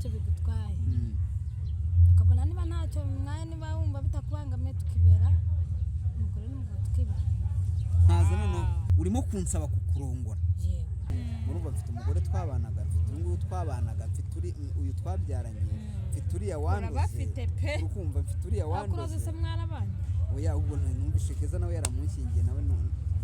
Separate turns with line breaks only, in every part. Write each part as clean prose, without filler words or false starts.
ntacyo bigutwaye ukabona niba ntacyo mwanya niba wumva bitakubangamiye tukibera umugore n'umugabo tukibera
ntaza none urimo kunsaba kukurongora murumva mfite umugore twabanaga mfite uyu twabanaga mfite uyu twabyaranye mfite uriya wanduze urukumva mfite uriya wanduze
se mwarabanye
oya ubwo numvishe Keza nawe yaramunshingiye nawe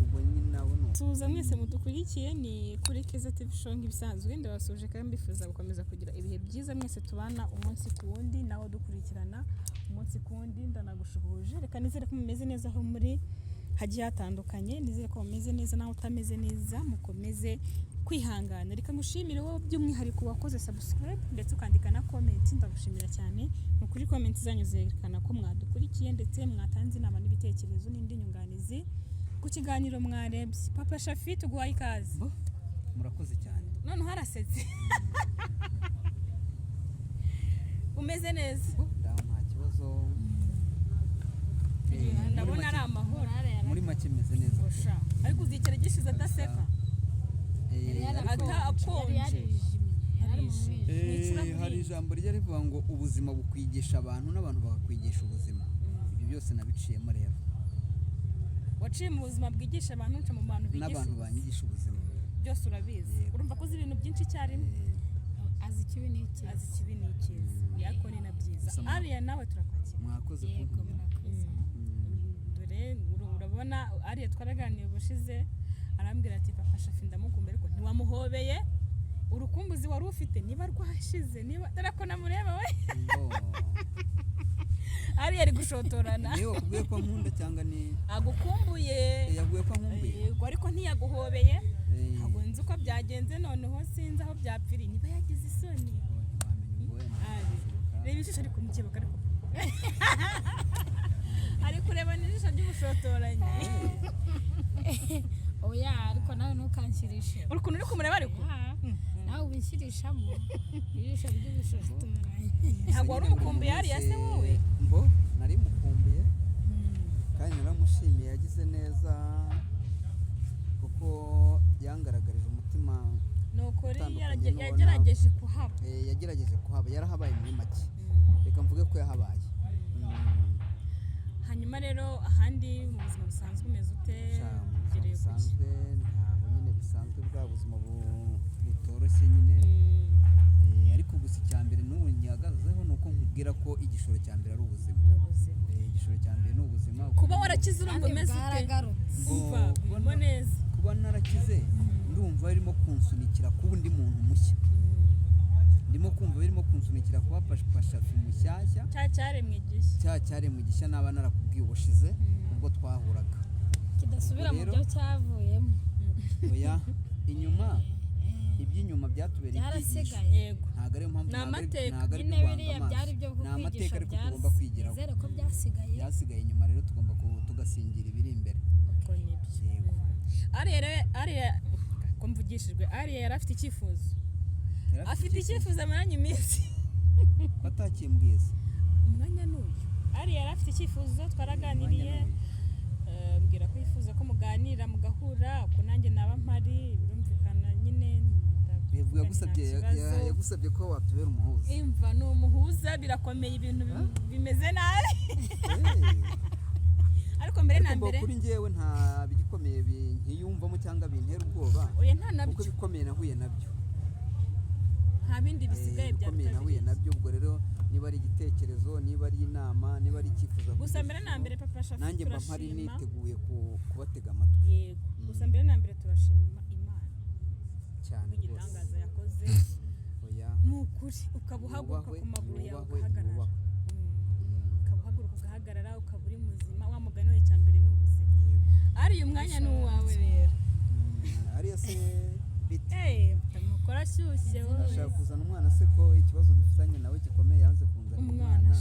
ubwo nyine nawe no
tuza mwese mudukurikiye ni kuri Keza TV show nk'ibisanzwe ndabasuje kandi mbifuza gukomeza kugira ibihe byiza mwese tubana umunsi ku wundi nawe dukurikirana umunsi ku wundi ndanagushuhuje reka nizere ko mumeze neza aho muri hagiye hatandukanye nizere ko mumeze neza naho utameze neza mukomeze kwihangana reka ngushimire wowe by'umwihariko wakoze subscribe ndetse ukandika na comment ndagushimira cyane mukuri comment zanyu zerekana ko mwadukurikiye ndetse mwatanze inama n'ibitekerezo n'indi nyunganizi ku kiganiro mwarebye Papa Shafi tuguhaye ikaze
murakoze cyane
none harasetse umeze neza
ndaho nta kibazo
ndabona ari amahoro
muri make meze neza
ariko uzikera gishize adaseka akonje
hari ijambo rya rivuga ngo ubuzima bukwigisha abantu n'abantu bakakwigisha ubuzima ibyo byose nabiciyemo rero
waciye mu buzima bwigisha abantu uca mu bantu bigisha
n'abantu banyigisha ubuzima
byose urabizi urumva ko uzi ibintu byinshi icyarimwe
azi ikibi n'icyiza
yako ni na byiza Ariya nawe turakwakira
mwakoze kumbwira
dore urabona Ariya twaraganiye ubushize arambwira ati Papa Shafi ndamukumbuye ariko ntiwamuhobeye urukumbuzi wari ufite niba rwashize niba tarako namureba we Ariya ari gushotorana
niyo wakubwiye ko nkunda cyangwa ni
agukumbuye
yaguye ko nkumbuye
ariko ntiyaguhobeye ntabwo nzi uko byagenze noneho sinzi aho byapfiriye niba yagize isoni reba ijisho ariko mukebuka ariko ari kureba n'ijisho ry'ubushotoranyi
oya ariko nawe ntukanshirishe
ukuntu uri kumureba ariko
nawe ubishyirishamo ijisho ry'ubushotoranyi
ntabwo wari umukumbuye Ariya se wowe
mbo nari mukumbuye kandi naramushimiye yagize neza kuko yangaragarije umutima
nukuri yagerageje kuhaba
yagerageje kuhaba yarahabaye muri make reka mvuge ko yahabaye
hanyuma rero ahandi mu buzima busanzwe umeze ute
bisanzwe ntaho nyine bisanzwe bwa buzima butoroshye nyine ariko gusa icyambere n'ubu nyagazeho nuko nkubwira ko igishoro cya mbere ari ubuzima igishoro cya mbere ni ubuzima
kuba warakize urumva umeze ute neza
kuba narakize ndumva birimo kunsunikira kuba undi muntu mushya ndimo kumva birimo kunsunikira kuba Papa Shafi mushyashya cyaremwe gishya naba narakubwiye ubushize ubwo twahuraga
kidasubira mu byo cyavuyemo
oya inyuma iby'inyuma byatubereye
byarasigaye
yego
ntabwo ari impamvu
ntabwo
ari biriya byari byo
amateka ariko tugomba kwigiraho
nizere ko byasigaye
inyuma rero tugomba tugasingira ibiri imbere
uko nibyo Ariya ko mvugishijwe Ariya yari afite icyifuzo amaranye iminsi
ko atakimbwiza
umwanya n'uyu Ariya yari afite icyifuzo twaraganiriye mbwira ko yifuza ko muganira mugahura ko nanjye naba mpari birumvikana nyine
yagusabye ko watubera umuhuza
imva ni umuhuza birakomeye ibintu bimeze nabi ariko mbere na mbere
kuri njyewe nta bigikomeye nkiyumvamo cyangwa bintera ubwoba
oya nta nabyo
kuko bikomeye nahuye nabyo
nta bindi bisigaye
byakomeye nahuye nabyo ubwo rero niba ari igitekerezo niba ari inama niba ari icyifuzo
gusa mbere na mbere Papa Shafi
nanjye mba mpari niteguye kubatega amatwi
yego gusa mbere na mbere turashima Imana
cyane
igitangaza yakoze
oya
nukuri ukaba uhaguruka ku maguru yawe ugahagarara ugahagarara ukaba uri muzima wa mugani we cyambere ni ubuzima Ariya umwanya ni uwawe rero
Ariya se
mukora ashyushye wowe
ashaka kuzana umwana se ko ikibazo dufitanye nawe gikomeye yanze kunzana
umwana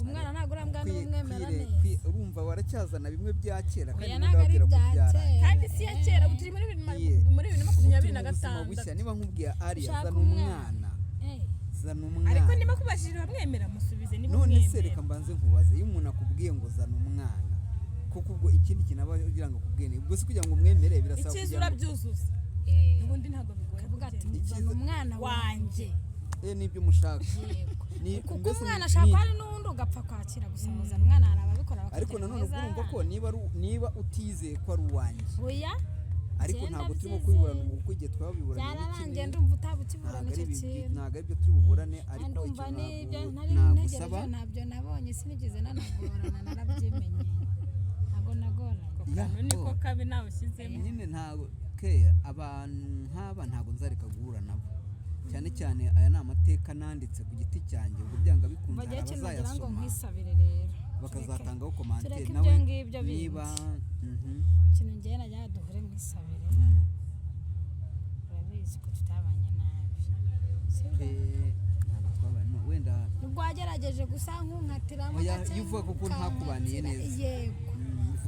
umwana ntabwo urambwira n'umwemera neza
urumva waracyazana bimwe bya kera
kandi ndababwira ko byara
kandi si ya kera turi muri 2026
niba nkubwiye Ariya zana umwana
ariko niba kubashije bamwemera musubize niba
none se reka mbanze nkubaze iyo umuntu akubwiye ngo zana umwana kuko ubwo ikindi kintu aba kugira ngo akubwene ubwo se kugira ngo umwemere birasaba
kugira ngo icyizura byuzuza ubundi ntabwo bigoye
kuvuga ati zana umwana wanjye
n'ibyo mushaka
yego kuko umwana ashaka ari n'undi ugapfa kwakira gusa muzana umwana hari ababikora bakagira
ariko nanone urumva ko niba utizeye ko ari uwanjye
oya
ariko ntabwo turimo kubiburana ubu kuko igihe twabiburanye
byararangiye ndumva utabukiburana icyo kintu
ntabwo aribyo turi buburane ariko icyo nagusaba
ntabyo nabonye sinigeze nanagorana narabyimenye ntabwo nagorana
niko kabi nawe ushyizemo
nyine ntabwo abantu nk'aba ntabwo nzareka guhura nabo cyane cyane aya ni amateka nanditse ku giti cyanjye ubwo byanga bikunze hari abazayasoma bakazatangaho komantere nawe niba
ikintu ngewe najya duhure mwisabire urabizi ko tutabanye nabi
ntabwo twabanye wenda
nubwo wagerageje gusa nkunkatiramo
iyo uvuga kuko ntakubaniye neza
yego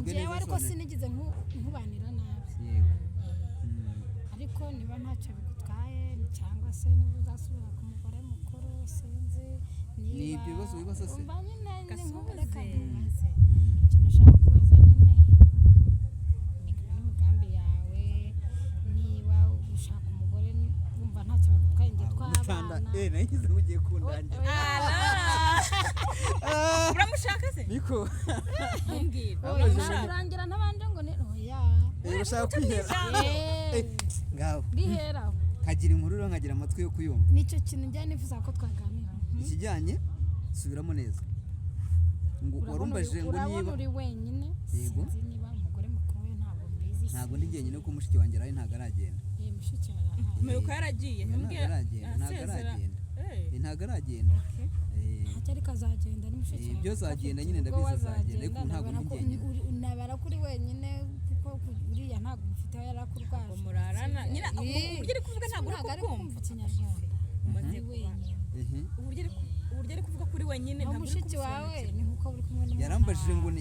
ngewe ariko sinigize nkubanira nabi
yego
ariko niba ntacyo bigutwaye cyangwa se niba uzasubira ku mugore mukuru sinzi
ni ibyo bibazo wibaza se
mba nyine nkureka nkubaze ikintu ushaka kubaza nyine n'imigambi yawe niba ushaka umugore wumva ntacyo bigutwaye njye twabana
nagize ugiye kundangira
uramushaka se
niko
urangira ntabanje ngo ni oya
urashaka kwihera ngaho
biheraho
kagira inkuru rero nkagira amatwi yo kuyumva
nicyo kintu njya nifuza ko twaganira
ikijyanye subiramo neza ngo warumbaje ngo niba
uri wenyine sinzi niba umugore mukuru we ntabwo mbizi
ntabwo ndi jyenyine ko mushiki wanjye araye ntabwo aragenda
mushiki wawe
meruka yaragiye
ntabwo aragenda
ntacyo ariko azagenda ni mushiki wawe
ibyo azagenda nyine ndabizi azagenda ariko ntabwo ndi jyenyine
nabara kuri wenyine kuko uriya ntabwo mufite aho yarakurwaje
umurarana nyine uburyo ari kuvuga ntabwo uri
kumva ikinyarwanda umaze wenyine
uburyo ari kuvuga kuri wenyine
ntabwo mushiki wawe ni nkuko uri kumwe n'umwana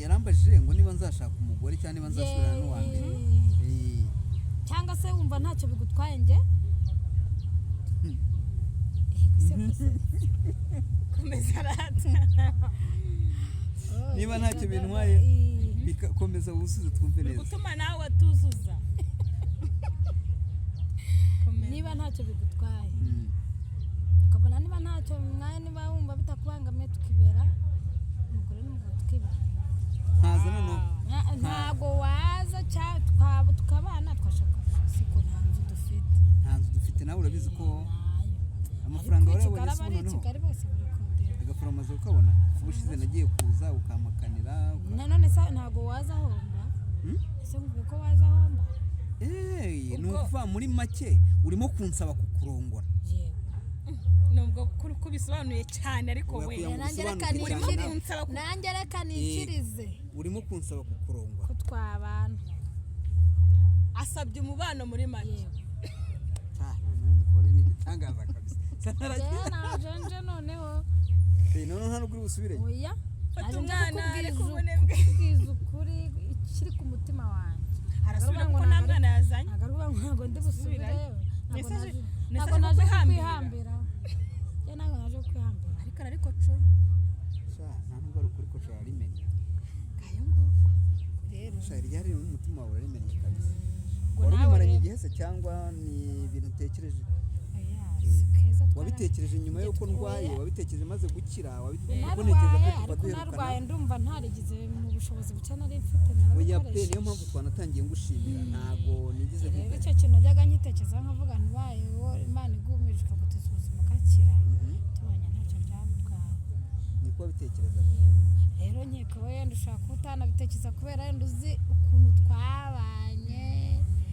yarambajije ngo niba nzashaka umugore cyangwa niba nzasubirana n'uwa mbere
cyangwa se wumva ntacyo bigutwaye njye
komeza rata
niba ntacyo bintwaye bikomeza wuzuze twumve neza
gutuma nawe atuzuza
niba ntacyo bigutwaye ukabona niba ntacyo mwanya niba wumva bitakubangamiye tukibera umugore n'umugabo tukibera
ntaza noneho
ntabwo waza tukabana twashaka siko nta nzu
dufite nawe urabizi ko amafaranga warabonye se noneho agafura amaze ukabona kuba ushize nagiye kuza ukamakanira
nanone se ntabwo waza homba ese nguko ko waza homba
ni ukuva muri make urimo kunsaba kukurongora
nubwo ko bisobanuye cyane ariko we
nanjye reka nikirize
urimo kunsaba kukurongora
ko twabana
asabye umubano muri make
ni igitangaza kabisa
najenje noneho
nta n'ubwo uri busubire
oya
fata umwana ariko
ubunebwe kubwiza ukuri ikiri ku mutima wanjye
arasubira kuko nta mwana yazanye
ntabwo ndi busubireyo ntabwo naje kwihambira ntabwo naje kwihambira
ariko co
nta nubwo ari ukuri ko cararimenya
kayo nguko rero
ryari n'umutima wawe urarimenya kabisa wari ubimaranye igihe se cyangwa ni ibintu utekereje wabitekereje nyuma y'uko ndwaye wabitekereje maze gukira
narwaye ndumva ntarigize mu bushobozi buke nari mfite
oya pe niyo mpamvu twanatangiye ngushimira ntabwo nigize
rero icyo kintu najyaga nkitekereza nkavuga ntibaye imana igumije ikagutiza ubuzima ukakira tubanye ntacyo byamutwaye
niko wabitekerezaga
rero nkeka wenda ushaka kuba utanabitekereza kubera wenda uzi ukuntu twabanye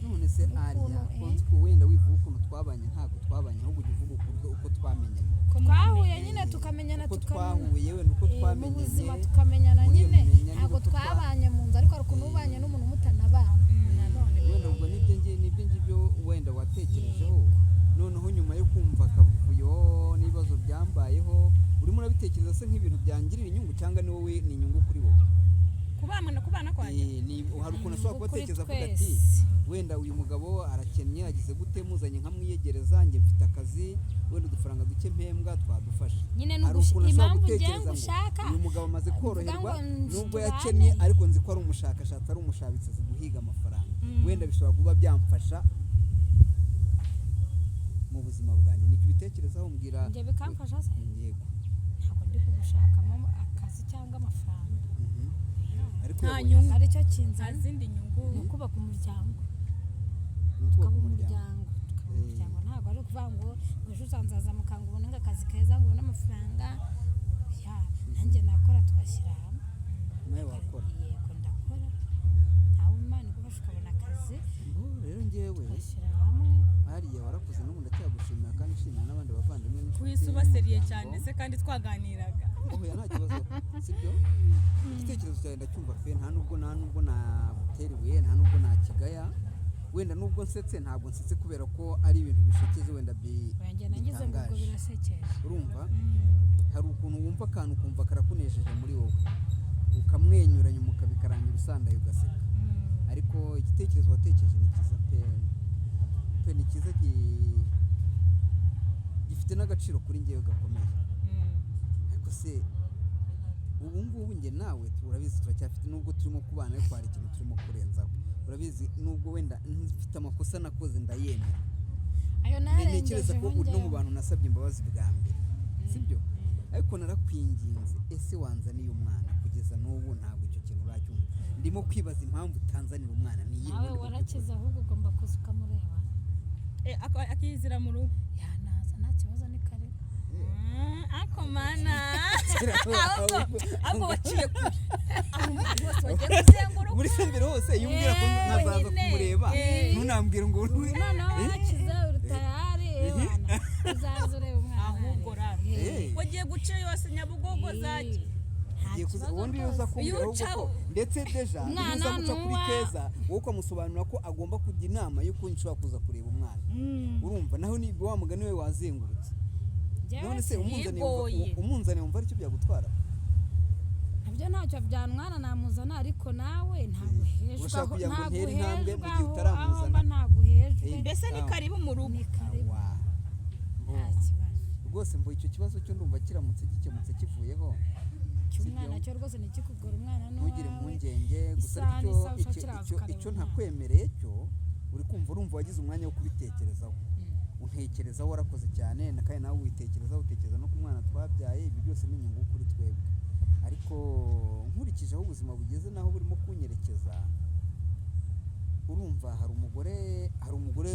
none se ariya ko wenda wivuga ukuntu twabanye ntabwo twabanye ahubwo ujya uvuga uko twamenyanye
twahuye nyine tukamenyana
twahuye wenda uko twamenyanye
mu buzima tukamenyana nyine ntabwo twabanye mu nzu ariko hari ukuntu ubanye n'umuntu mutanabana
wenda ubwo nibyo ngibyo wenda watekerejeho noneho nyuma yo kumva akavuyo n'ibibazo byambayeho urimo urabitekereza se nk'ibintu byangirira inyungu cyangwa ni wowe ni inyungu kuri wowe
kubana kwanjye
hari ukuntu ashobora kubatekereza avuga ati wenda uyu mugabo arakennye agize gute muzanye nkamwiyegereza njye mfite akazi wenda udufaranga duke mpembwa twadufasha
hari ukuntu ashobora gutekereza
ngo uyu mugabo amaze koroherwa nubwo yakennye ariko nzi ko ari umushakashatsi ari umushabitsi azi guhiga amafaranga wenda bishobora kuba byamfasha mu mu buzima bwanjye nicyo ubitekerezaho mbwira
njye bikamfasha se
yego
ntabwo ndi kugushakamo akazi cyangwa amafaranga
ariko
nta nyungu
ari cyo
nta
kinzana
zindi nyungu
ni ukubaka umuryango
ukubaka
tukaba
umuryango
umuryango ntabwo ari ukuvuga ngo ejo uzanzaza mukanga ubone akazi keza ngo ubone amafaranga ya nanjye nakora tugashyira hamwe
nawe wakora
yego ndakora nawe Imana igufasha ukabona akazi
rero njyewe
tugashyira hamwe
hariya warakoze n'ubu ndacyagushimira kandi nshimira n'abandi bavandimwe
kuhise ubaseriye cyane se kandi twaganiraga
oya nta kibazo sibyo igitekerezo cyawe ndacyumva pe nta nubwo nagutera ibuye nta nubwo nakigaya wenda nubwo nsetse ntabwo nsetse kubera ko ari ibintu bishekeje wenda
wanjye nagize ngo ubwo birasekeje
urumva hari ukuntu wumva akantu ukumva karakunejeje muri wowe ukamwenyura nyuma ukabikarangira usandaye ugaseka ariko igitekerezo watekereje ni cyiza pe ni cyiza gifite n'agaciro kuri njyewe gakomeye ariko se ubu ngubu njye nawe urabizi turacyafite nubwo turimo kubana ariko hari ikintu turimo kurenzaho urabizi nubwo wenda mfite amakosa nakoze ndayemera
ayo
ntekereza ko uri no mu
narengejeho
bantu nasabye imbabazi bwa mbere sibyo ariko narakwinginze ese wanzaniye umwana kugeza n'ubu ntabwo icyo kintu uracyumva ndimo kwibaza impamvu utanzanira umwana ni iyihe
nawe warakize ahubwo ugomba kuza ukamureba
akizira mu rugo
yanaza nta kibazo ni kare
ako mana ahubwo waciye kure aho umuntu wose wagiye kuzenguruka
buri se mbere hose yumvira ko nkazaza kumureba ntunambwire ngo
umwana warakize uri tayari wana uzaza ureba umwana
ahubwo raro wagiye guca yose Nyabugogo zaki
ubundi iyo uza kumbwira ahubwo ko ndetse deja iyo uza guca kuri Keza wowe ukamusobanurira ko agomba kujya inama y'uko nshobora kuza kureba umwana urumva naho nibwo wa mugani we wazengurutse none se umunzane wumva aricyo byagutwara
nabyo ntacyo byantwara namuzana ariko nawe ntabwo hejwe
ushaka kugira ngo ntere intambwe mu gihe
aho
utaramuzana
mba ntabwo hejwe
mbese ni karibu mu rugo
ni karibu nta kibazo
rwose mvuye icyo kibazo cyo ndumva kiramutse gikemutse kivuyeho
cy'umwana cyo rwose ntikikugora umwana
ntugire impungenge gusa icyo ntakwemereye cyo uri kumva urumva wagize umwanya wo kubitekerezaho untekerezaho warakoze cyane kandi nawe witekerezaho utekereza no ku mwana twabyaye ibi byose ni inyungu kuri twebwe ariko nkurikije aho ubuzima bugeze naho burimo kunyerekeza urumva hari umugore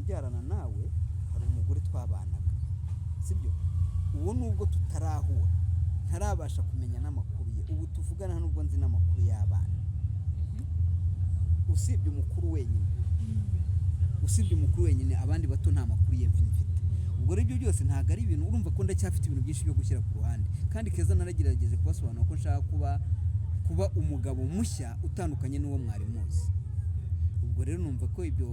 mbyarana nawe hari umugore twabanaga sibyo uwo nubwo tutarahura ntarabasha kumenya n'amakuru ye ubu tuvugana nubwo nzi n'amakuru y'abana usibye umukuru wenyine abandi bato nta makuru ye mfite ubwo rero ibyo byose ntabwo ari ibintu urumva ko ndacyafite ibintu byinshi byo gushyira ku ruhande kandi Keza naragerageje kubasobanura ko nshaka kuba umugabo mushya utandukanye n'uwo mwari muzi ubwo rero numva ko ibyo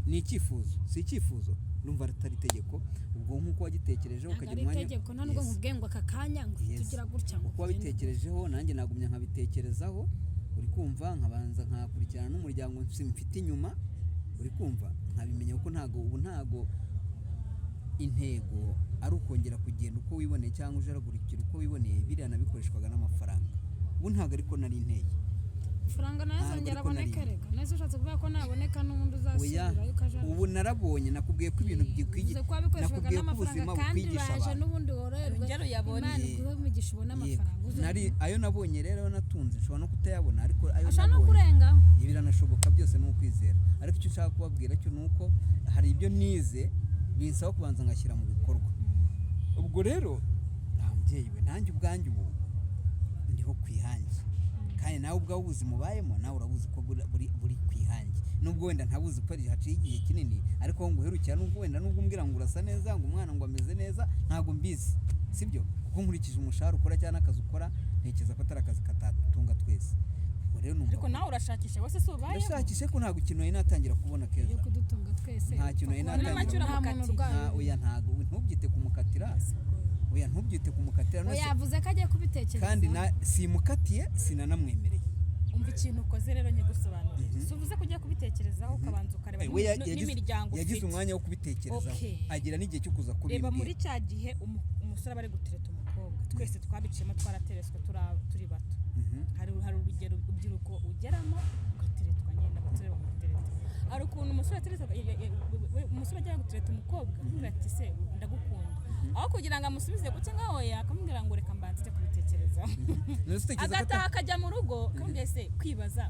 ni icyifuzo si icyifuzo numva atari itegeko ubwo nk'uko wagitekerejeho ukagira umwanya
itegeko nta nubwo nkubwiye ngo aka kanya ngo tugira gutya ngo
uko wabitekerejeho nanjye nagumya nkabitekerezaho uri kumva nkabanza nkakurikirana n'umuryango mfite inyuma uri kumva nkabimenya ko ntago intego ari ukongera kugenda uko wiboneye cyangwa ujaragurikira uko wiboneye biriya nabikoreshwaga n'amafaranga ubu ntabwo ariko nari inteye
faranga nazo zongera aboneka rega nese ushatse kuvuga ko naboneka n'ubundi uzasubira yukaje
ubu narabonye nakubwiye ko ibintu byikwiye
nakubwiye ko ubuzima bukwigisha abantu n'ubundi wororerwe Imana iguhe umugisha ubona amafaranga
nari ayo nabonye rero natunze nshobora no kutayabona ariko ayo
ashaka no kurenga
biranashoboka byose ni ukwizera ariko icyo ushaka kubabwira cyo nuko hari ibyo nize binsaba kubanza ngashyira mu bikorwa ubwo rero nta mubyeyi we nanjye ubwanjye ubu ndiho kwihangira kandi nawe ubwawe ubuzima ubayemo nawe urabuzi ko buri kwihangira nubwo wenda ntabuzi ko haciye igihe kinini ariko ngo uherukira nubwo wenda nubwo umbwira ngo urasa neza ngo umwana ngo ameze neza ntabwo mbizi sibyo kuko nkurikije umushahara ukora cyangwa akazi ukora ntekereza ko atari akazi katatunga twese
ariko nawe urashakisha wese si ubayeho
urashakishe ko ntabwo ikintu nari natangira kubona Keza
yo kudutunga twese
nta kintu nari natangira oya ntabwo ntubyite kumukatira oya ntubyite kumukatira
oya yavuze ko agiye kubitekereza
kandi simukatiye sinanamwemereye
umva ikintu ukoze rero nyigusobanurira si uvuze ko ugiye kubitekerezaho ukabanza ukareba n'imiryango ufite
yagize umwanya wo kubitekerezaho agira n'igihe cyo kuza kubimbwira
reba muri cya gihe umusore aba ari gutereta umukobwa twese twabiciyemo twaratereswe turi bato hari urugero urubyiruko ugeramo ugateretwa nyine abasore bakagutereta ari ukuntu umusore ateretse umusore ajya gutereta umukobwa amubwira ati se ndagukunda aho kugira ngo amusubize guke ngaho akamubwira ngo reka mbanze kubitekereza agataha akajya mu rugo akamubwira se kwibaza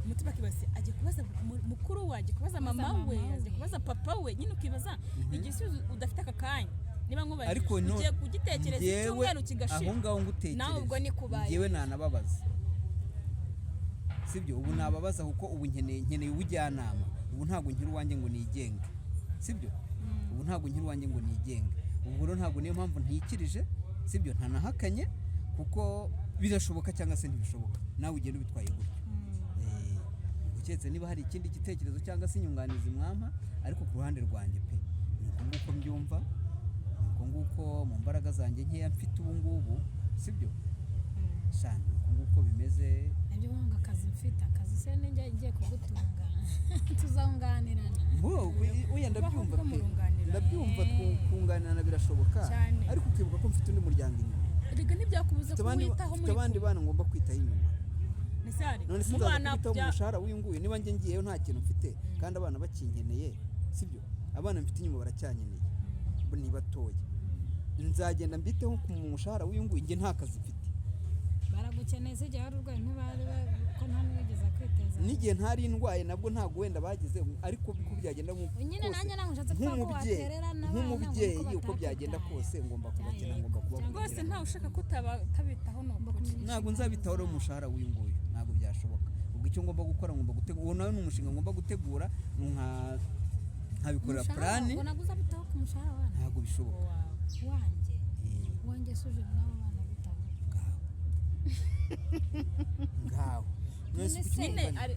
umutima akibaza agiye kubaza mukuru we agiye kubaza mama we agiye kubaza papa we nyine ukibaza igisubizo udafite aka kanya niba nkubaye ugiye kugitekereza icyumweru kigashira
aho ngaho ngutekereza
nawe ubwo ni kubaye
ngewe nanababaza sibyo ubu nababaza kuko ubu nkeneye ubujyanama ubu ntabwo nkiri uwanjye ngo nigenge sibyo ubu ntabwo nkiri uwanjye ngo nigenge ubwo rero ntabwo niyo mpamvu ntikirije sibyo ntanahakanye kuko birashoboka cyangwa se ntibishoboka nawe ugenda ubitwaye gutyo uketse niba hari ikindi gitekerezo cyangwa se inyunganizi mwampa ariko ku ruhande rwanjye pe nuko nguko mbyumva nuko nguko mu mbaraga zanjye nkeya mfite ubu ngubu sibyo shani nuko nguko bimeze
ibyo wanga akazi mfite akazi se ninjye ngiye kugutunga tuzunganirana
oya ndabyumva ndabyumva kunganirana birashoboka ariko ukibuka ko mfite undi muryango inyuma
rega ntibyakubuza kuwitaho muri
abandi bana ngomba kwitaho inyuma none
mu
bana mu mushahara w'inguye niba njye ngiyeyo nta kintu mfite kandi abana bakinkeneye sibyo abana mfite inyuma baracyankeneye ni batoya nzagenda mbiteho ku mushahara w'inguye njye nta kazi mfite
baragukeneye se igihe wari urwaye ntibari ko nta n'uwigeze kwiteza
n'igihe ntari ndwaye nabwo ntabwo wenda bagize ariko uko byagenda
nyine nanjye ntabwo nshatse kuba ko watererana
nk'umubyeyi uko byagenda kose ngomba kubakena ngomba kubavugira
rwose ntawe ushaka ko utabitaho
ntabwo nzabitaho rero umushahara w'inguyu ntabwo byashoboka ubwo icyo ngomba gukora ngomba gutegura uwo nawe ni umushinga ngomba gutegura nkabikorera plani
ntabwo ku mushahara wanjye
ntabwo bishoboka
wanjye suje n'abo bana bitabo
ngaho
nyine hari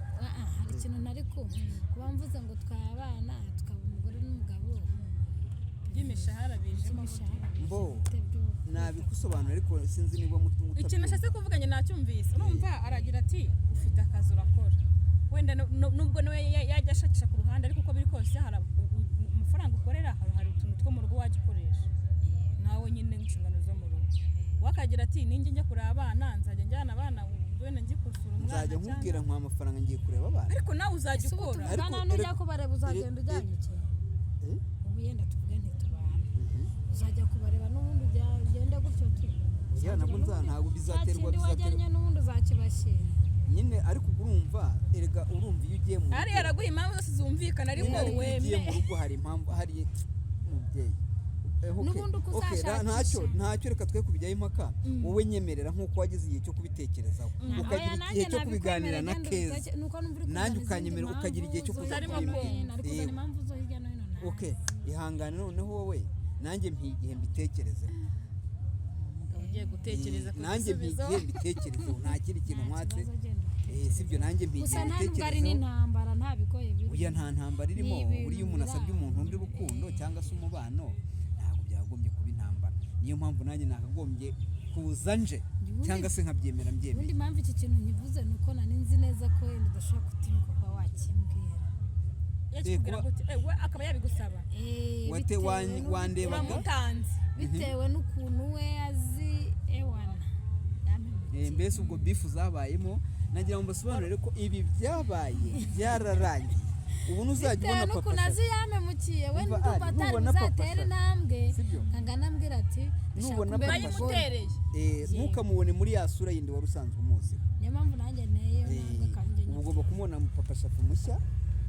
ikintu nari kuba mvuze ngo twabana tukaba umugore n'umugabo
by'imishahara bijemo
mbo nabikusobanura ariko sinzi niba mutunga
ikintu nashatse kuvuganye nacyumvise urumva aragira ati ufite akazi urakora wenda nubwo nawe yajya ashakisha ku ruhande ariko uko biri kose hari amafaranga ukorera hari utuntu two mu rugo wajya ukoresha nawe nyine inshingano zo mu rugo wakagira ati ninjye njya kureba abana nzajya njyana abana wenda njye kusura umwana
nzajya nkubwira nkwa amafaranga ngiye kureba abana
ariko nawe uzajya ukora
ariko nujya kubareba uzagenda ujyanye iki ubu yenda tuvuge ntitubana uzajya kubareba n'ubundi ugende gutyo
nabwo ntabwo bizaterwa
wajyanye n'ubundi uzakibashyira
nyine ariko urumva erega urumva iyo ugiye mu
ari yaraguha impamvu zose zumvikana ariko
ugiye mu rugo hari impamvu hari umubyeyi ntacyo reka twe kubijyaho impaka wowe nyemerera nk'uko wagize igihe cyo kubitekerezaho ukagira igihe cyo kubiganira na Keza nanjye ukanyemerera ukagira igihe cyo ihangane noneho wowe nanjye mpigihe mbitekerezeho nanjye mpigihe mbitekerezeho nta kindi kintu mwatse sibyo nanjye mpigihe
mbitekerezeho
oya nta ntambara irimo buriya umuntu asabye umuntu undi rukundo cyangwa se umubano byakagombye kuba intambara niyo mpamvu nanjye nakagombye kuza nje cyangwa se nkabyemera mbyemera
ubundi mpamvu iki kintu nkivuze ni uko nari nzi neza ko wenda udashobora gutinyuka kuba wakimbwira
we akaba yabigusaba
wandebaga
uramutanze
bitewe n'ukuntu we azi ewana
mbese ubwo bifu zabayemo nagira ngo mbasobanurire ko ibi byabaye byararangiye ubu ntuzajya ubona papa
ukuntu azi yamemukiye we n'ubu atari buzatera intambwe kangana ambwira ati
nubona
bayimutereye
ntukamubone muri ya sura yindi wari usanzwe umuzi
niyo mpamvu nanjye nteye
ubu ugomba kumubona papa shafu mushya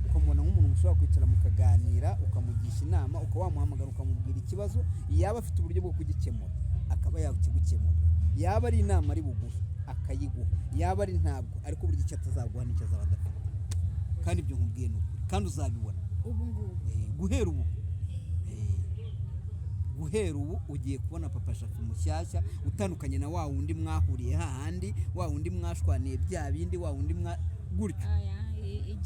ukamubona nk'umuntu mushobora kwicara mukaganira ukamugisha inama ukaba wamuhamagara ukamubwira ikibazo yaba afite uburyo bwo kugikemura akaba yakigukemurira yaba ari inama ari bugufi akayiguha yaba ari ntabwo ariko burya icyo atazaguha n'icyo azaba adafite kandi ibyo nkubwiye ni ukuri kandi uzabibona
ubu ngubu
guhera ubu ugiye kubona papa shafu mushyashya utandukanye na wa wundi mwahuriye hahandi wa wundi mwashwaniye bya bindi wa wundi gutyo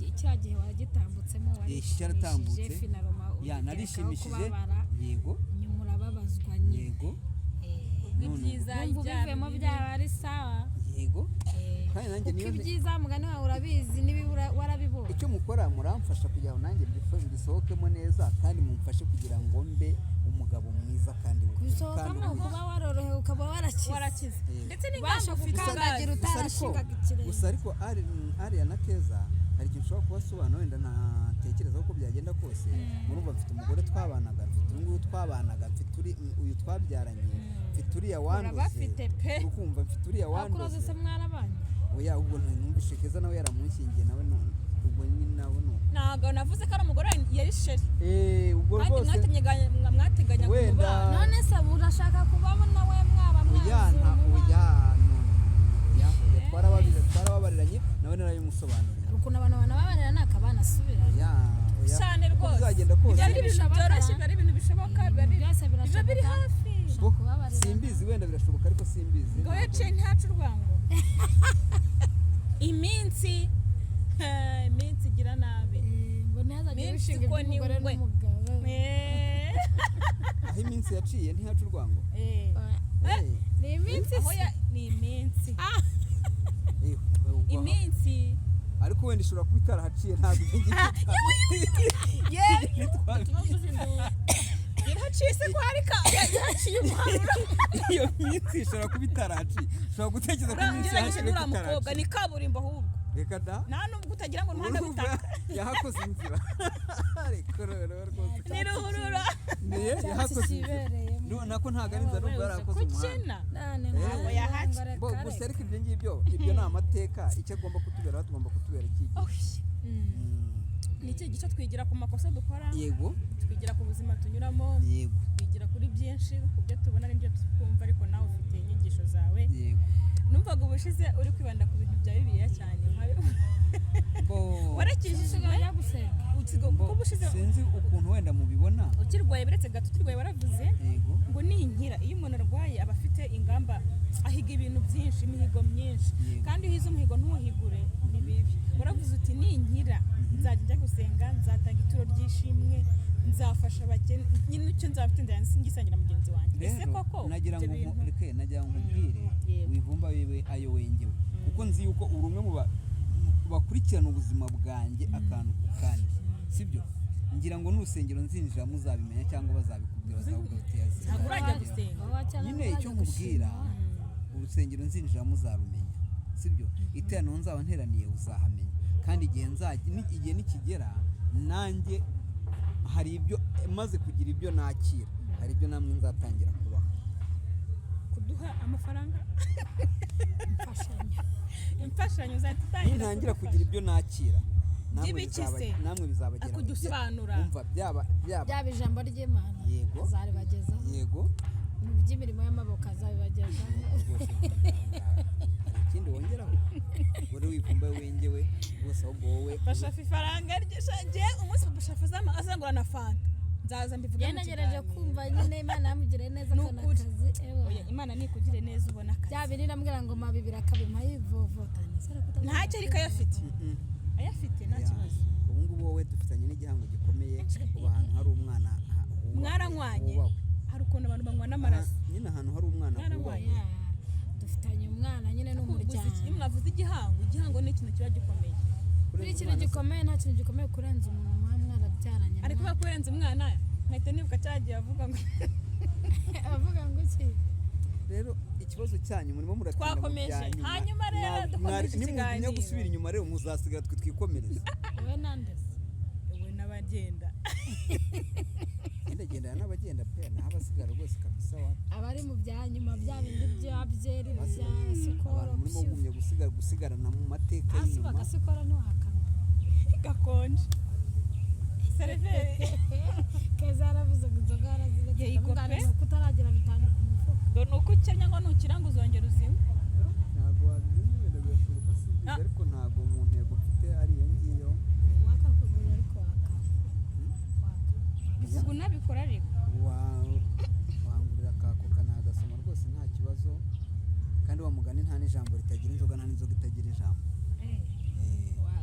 icya gihe wagitambutsemo
warishyushije narishimishije yego
nyuma urababazwa
yego
ibyiza
bivemo byaba ari sawa
yego kandi nanjye niyo
ibyiza mugani wawe urabizi nibi warabibonye
icyo mukora muramfasha kugira ngo nanjye mbisohokemo neza kandi mumfashe kugira ngo mbe umugabo mwiza kandi
bisohokamo kuba warorohewe ukaba warakize
ndetse n'ingamba
ukandagira utarashingaga ikirenge
gusa ariko Ariya na Keza hari igihe ushobora kubasobanura wenda ntatekereza ntekerezaho ko byagenda kose murumva mfite umugore twabanaga mfite uyu nguyu twabanaga mfite uyu twabyaranye mfite uriya wanduze
urabafite pe
urukumva mfiite uriya
bakuroze se
wanduze
mwarabanye
oya ubwo numvise Keza nawe yaramunshingiye nawe ubwo nyine nawe
ntabwo navuze ko ari umugore yari sheri
ubwo
kandi
rwose
mwateganya
wenda
kumubana
none se urashaka kubabona we mwaba
oya
mwazi
twarababariranye nawe narabimusobanuriye
ukuntu abantu banababarira nakabana asubira
cyane rwose
bizagenda kose
byari ibintu byoroshye byari ibintu bishoboka
byose
biba biri hafi
simbizi wenda birashoboka ariko simbizi
ngo yaciye ntacu urwango iminsi igira nabi
ngo ntihazagire
Minsi
ibishinga
ko ni
by'umugore
we.
n'umugabo
aho iminsi yaciye ntihaca urwango
ni iminsi
aho
se
ni iminsi
ubwo
iminsi
ariko wenda ishobora kuba itarahaciye ntabwo
yaraciye se ko harika yaciye umuharura
iyo minsi ishobora kuba itarahaciye ushobora gutekereza ko iminsi
urangiranye
yahaciye
n'uriya mukobwa ni kaburimbo ahubwo
reka da
nta nubwo utagira ngo umuhanda w'itaka
yahakoze inzira ariko rero rwose
ni ruhurura
yahakoze
kibereyemo
inzira nako ntabwo ari inzira nubwo yarakoze umuhanda
kukina
none
ntabwo
yahaca.
gusa ariko ibyo ngibyo ibyo ni amateka icyo agomba kutubera tugomba kutubera icyigisho
ni iki gice twigira ku makosa dukora
yego
twigira ku buzima tunyuramo
yego
twigira kuri byinshi ku byo tubona n'ibyo twumva ariko nawe ufite inyigisho zawe
yego
numvaga ubushize uri kwibanda ku bintu bya bibiliya cyane warakijije
ya gusenga
kuko ubushize
sinzi ukuntu wenda mubibona
ukirwaye biretse gato ukirwaye waravuze
yego
ngo ni inkira iyo umuntu arwaye aba afite ingamba ahiga ibintu byinshi imihigo myinshi
Yego.
kandi iyo uhize umuhigo ntuwuhigure ni bibi waravuze uti ni inkira nzajya njya gusenga nzatanga ituro ry'ishimwe nzafasha abakene nyine icyo nzaba mfite ngisangira mugenzi wanjye ese
rero
koko
nagira ngo
ibyo bintu
nagira ngo nkubwire
Yego.
wivumba wiwe ayo wengewe kuko nzi yuko uri umwe mu bakurikirana ubuzima bwanjye akantu ku kandi sibyo ngira ngo n'urusengero nzinjira muzabimenya cyangwa bazabikubwira bazavuga bati
ntabwo urajya gusenga
nyine icyo nkubwira urusengero nzinjira muzarumenya sibyo iteraniro nzaba nteraniye uzahamenya kandi igihe nikigera nanjye hari ibyo maze kugira ibyo nakira hari ibyo namwe nzatangira kubaho
kuduha amafaranga imfashanyo uzatangira
nintangira kugira ibyo nakira
By'ibiki se?
namwe bizabagera
kujya usobanura
umva byaba
byaba ijambo ry'Imana
Yego.
azaribagezaho
yego
mu by'imirimo y'amaboko azabibagezaho
rwose hari ikindi wongeraho uri wivumba wengewe rwose ahubwo wowe
bashafa ifaranga rye umunsi bashafa azangura na fanta nzaza mbivuga mu
yanagereje
kiganiro
kumva nyine Imana yamugiriye neza
Ni
akana
ukuri.
akazi
Oya, Imana nikugire neza ubona akazi
bya bintu irambwira ngo mabibiri akabima yivovotanya
ntacyo ariko ayafite ayafite nta kibazo
ubu ngubu wowe dufitanye n'igihango gikomeye ubu ahantu hari umwana
mwaranywanye
wubahwe.
hari ukuntu abantu banywa n'amaraso
nyine ahantu hari umwana
Mwaranywanye.
wubahwe.
dufitanye umwana nyine n'umuryango
iyo mwavuze igihango ni ikintu kiba gikomeye
kuri ikintu gikomeye nta kintu gikomeye kurenza umuntu muba mwarabyaranye
ariko
mwana.
bakurenza umwana nkahita nibuka cyagiye avuga ngo
avuga ngo iki
rero ikibazo cyanyu murimo muratinda mu
Twakomeje.
bya nyuma.
Hanyuma rero dukomeje
nimugumya
ikiganiro.
gusubira inyuma rero muzasigara twe twikomereza
wowe nande se
we n'abagenda
ndagendana n'abagenda pe naho abasigara rwose kabisa wa
abari mu bya nyuma bya bindi bya byeri bya sikoro
abantu murimo gumya gusigarana mu mateka
hasi
y'inyuma
bagasikoro ntiwahakana
gakonje seriveri
keza yaravuze ngo inzoga yaraziretse
Yego pe.
ndamuganira ko utaragira bitanu ku mufuka
ngo ni uko ukennye ngo nukira ngo uzongera uzime
ntabwo wabimenye wenda birashoboka si byiza
Ah.
ariko ntabwo mu ntego mfite ari iyo ngiyo
wakakugurira ariko waka
bivuga unabikora ariko
wangurira akakoka nagasoma rwose nta kibazo kandi wa mugani nta n'ijambo ritagira inzoga nta n'inzoga itagira ijambo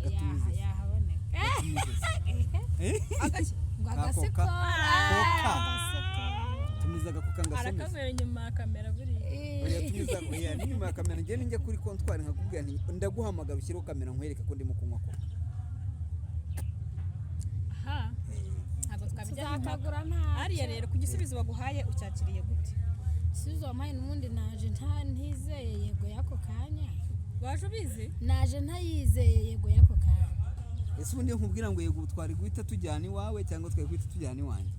gatumize
yahaboneka ngo
Kakoka.
agasikoro
Koka.
agasikoro
tumiza agakoka ngasomeze
arakamera inyuma ya kamera buriya
oya tumiza oya n'inyuma ya kamera njye ninjya kuri kontwari nkakubwira nti ndaguhamagara ushyireho kamera nkwereke ko ndimo kunywa koka
aha ntabwo twabijyana impaka
tuzakagura nta
hariya rero ku gisubizo baguhaye ucyakiriye gute
subizo wampaye n'ubundi naje ntizeye yego y'ako kanya
waje ubizi
naje ntayizeye yego y'ako kanya
ese ubundi iyo nkubwira ngo yego twari guhita tujyana iwawe cyangwa twari guhita tujyana iwanjye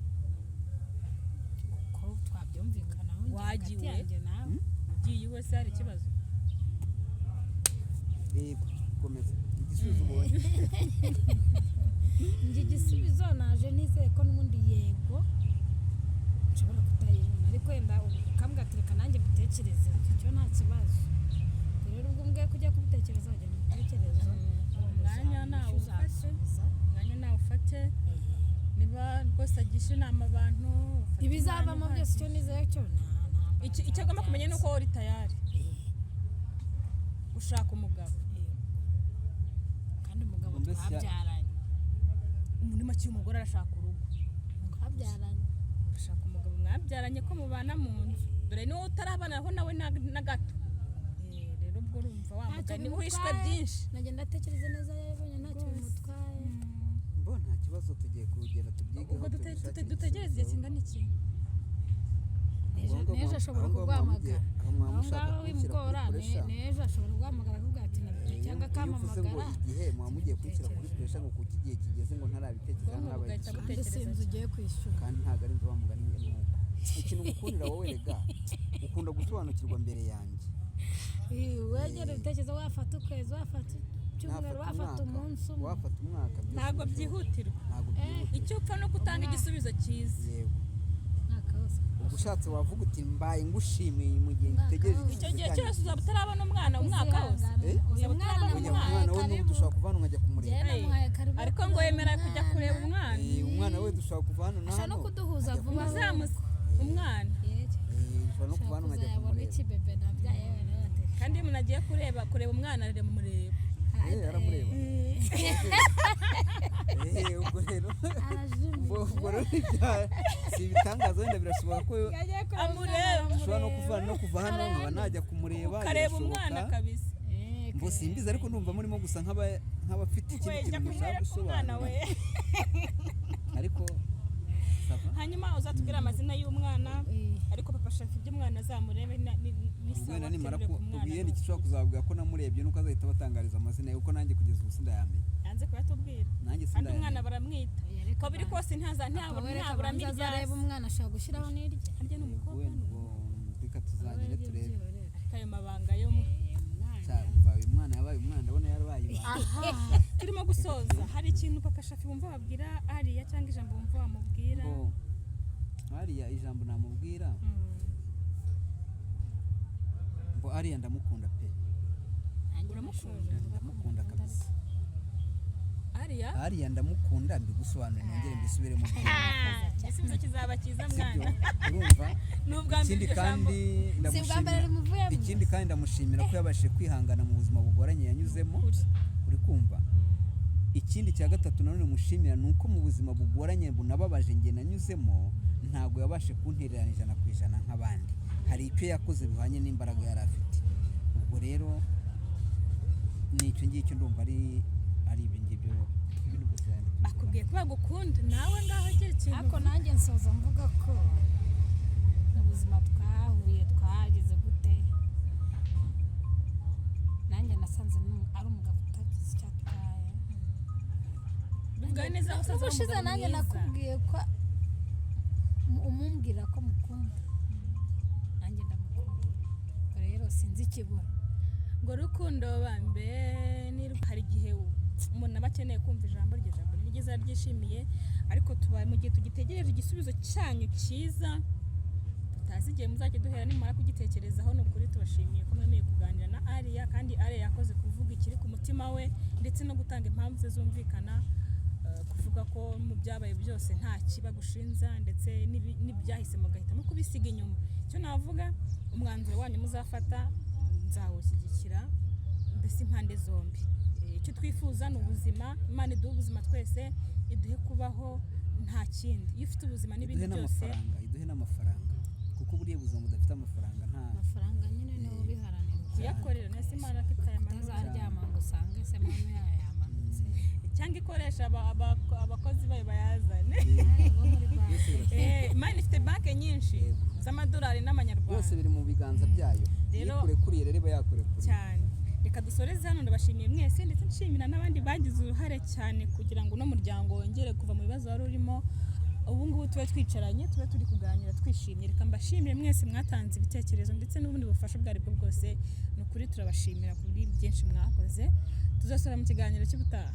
ko twabyumvikanaho njye hagati
Wagiwe?
yanjye nawe
ugiye iwe se hari ikibazo
yego komeza igisubizo ubonye
njye igisubizo naje nizeye ko n'ubundi yego nshobora kutayibona ariko wenda ukambwira ati reka nanjye mbitekereze icyo nta kibazo rero ubwo mbwe kujya kubitekereza wajya mu bitekerezo
umwanya nawe ufate umwanya nawe ufate niba rwose agisha inama abantu ufate
ibizavamo
umwanya
byose icyo nizeye cyo
icyo agomba kumenya ni uko uri tayari ushaka umugabo
kandi umugabo
Mbese ya-
twabyaranye
muri make umugore arashaka urugo
twabyaranye
urashaka umugabo mwabyaranye ko mubana mu nzu dore niwo utarabanaho nawe na gato rero ubwo urumva wa mugani wishwe byinshi
nagenda atekereza neza yabonye ntacyo bimutwaye
mbo nta kibazo tugiye kugenda tubyigeho
ubwo
tubishakire
dutegereze igihe
igisubizo.
kingana iki
n'ejo ashobora kuguhamagara
aho
aho
mwamushaka
ngaho
kumushyira
wimugora
kuri puresha
n'ejo ashobora kuguhamagara akavuga ati nabigiye cyangwa
iyo uvuze ngo
akampamagara
igihe muba mugiye kunshyira kuri puresha ngo kuko igihe kigeze ngo ntarabitekereza
Ubwonko
ntabaye
bugahita
igisubizo.
kandi
gutekereza
sinzi ugiye kwishyura
kandi ntabwo ari inzu wamugani nuko ikintu gukundira wowe rega ukunda gusobanukirwa mbere yanjye
wegera ibitekerezo wafata ukwezi wafata icyumweru wafata umunsi umwe
wafata umwaka byose
ntabwo
birashoboka.
byihutirwa
ntabwo byihutirwa
icyo upfa no gutanga igisubizo cyiza
yego
umwaka wose
ubwo ushatse wavuga uti mbaye ngushimiye mu gihe ngitegereje
Umwaka
icyo gihe cyose uzaba utarabona umwana umwaka wose
uyu mwana
ujya
namuhaye
umwana we n'ubu
karibu
dushobora kuva hano nkajya kumureba
njyewe namuhaye karibu
ariko ngo yemera kujya kureba umwana
umwana we dushobora kuva hano na
ashobora
hano
no kuduhuza
ajya
vuba
kumureba.
umwana
ushobora no kuva hano nkajya
kuzayabona
kumureba
iki bebe nabyaye
kandi iyo umuntu agiye kureba umwana areba mureba
aramureba ubwo rero ubwo rero si ibitangaza wenda birashoboka ko
amureba
ushobora no kuva hano nkaba najya kumureba
ukareba umwana kabisa
ngo simbizi ariko numva murimo gusa nk'abafite ikindi kintu mushaka gusobanura ariko
hanyuma uzatubwira amazina y'umwana ariko papa ashaka ibyo umwana azamurebe
ubwena nimara ubwiye ntigishobora kuzabwira ko namurebye nuko azahita batangariza amazina ye kuko nanjye kugeza ubu sindayamenya
yanze kuyatubwira
nanjye
kandi umwana
sindayamenya
baramwita ko biri kose ntabura
azareba umwana ashaka gushyiraho n'irye
harya ni umukobwa
reka tuzagende turebe
ariko ayo mabanga yo
cyumva uyu mwana yabaye umwana ndabona yarabaye ibanga
turimo gusoza hari ikintu papa shafi wumva wabwira ariya cyangwa ijambo wumva wamubwira
ngo hariya ijambo namubwira ngo ariya ndamukunda pe ndamukunda kabisa ariya ndamukunda mbigusobanure nongere mbisubiremo
igisubizo kizaba cyiza mwana
urumva
n'ubwa mbere
ikindi kandi ndamushimira ko yabashije kwihangana mu buzima bugoranye yanyuzemo uri kumva ikindi cya gatatu nanone mushimira ni uko mu buzima bugoranye bunababaje njye nanyuzemo ntabwo yabashe kuntererana 100% nk'abandi hari icyo yakoze bihwanye n'imbaraga yari afite ubwo rero nicyo ngicyo ndumva ari ibyo ngibyo ibintu byose
bakubwiye ko bagukunda nawe ngaho agira ikintu
ariko nanjye nsoza mvuga ko mu buzima twahuye twagize gute nanjye nasanze ari umugabo utagize icyo atwaye ubushize nanjye nakubwiye ko umumbwira ko mukunda nanjye ndamukunda rero sinzi ikibura
ngo rukundo bambe hari igihe umuntu aba akeneye kumva ijambo rye ni ryiza ryishimiye ariko tuba mu gihe tugitegereje igisubizo cyanyu cyiza tutazi igihe muzajya duhera nimara kugitekerezaho ni ukuri tubashimiye ko mwemeye kuganira na ariya kandi ariya yakoze kuvuga ikiri ku mutima we ndetse no gutanga impamvu ze zumvikana kuvuga ko mu byabaye byose nta kiba gushinza ndetse n'ibyahise mugahitamo kubisiga inyuma icyo navuga umwanzuro wanyu muzafata nzawushyigikira mbese impande zombi icyo twifuza ni ubuzima Imana iduha ubuzima twese iduhe kubaho nta kindi iyo ufite ubuzima n'ibindi byose
iduhe n'amafaranga kuko buriya ubuzima budafite amafaranga nta
amafaranga nyine niwo biharanira
kuyakorera nese Imana afite aya manota
azaryama ngo usange se manu yayamanutse
cyangwa ikoresha abakozi bayo bayazane Imana ifite banki nyinshi z'amadolari n'amanyarwanda
byose biri mu biganza byayo iyo kurekuriye rero iba yakurekuriye
cyane reka dusoreze hano, ndabashimiye mwese ndetse nshimira n'abandi bagize uruhare cyane kugira ngo uno muryango wongere kuva mu bibazo wari urimo, ubu ngubu tube twicaranye, tube turi kuganira twishimye. Reka mbashimire mwese mwatanze ibitekerezo ndetse n'ubundi bufasha bwa aribwo bwose, ni ukuri turabashimira kuri byinshi mwakoze. Tuzasura mu kiganiro cy'ubutaha.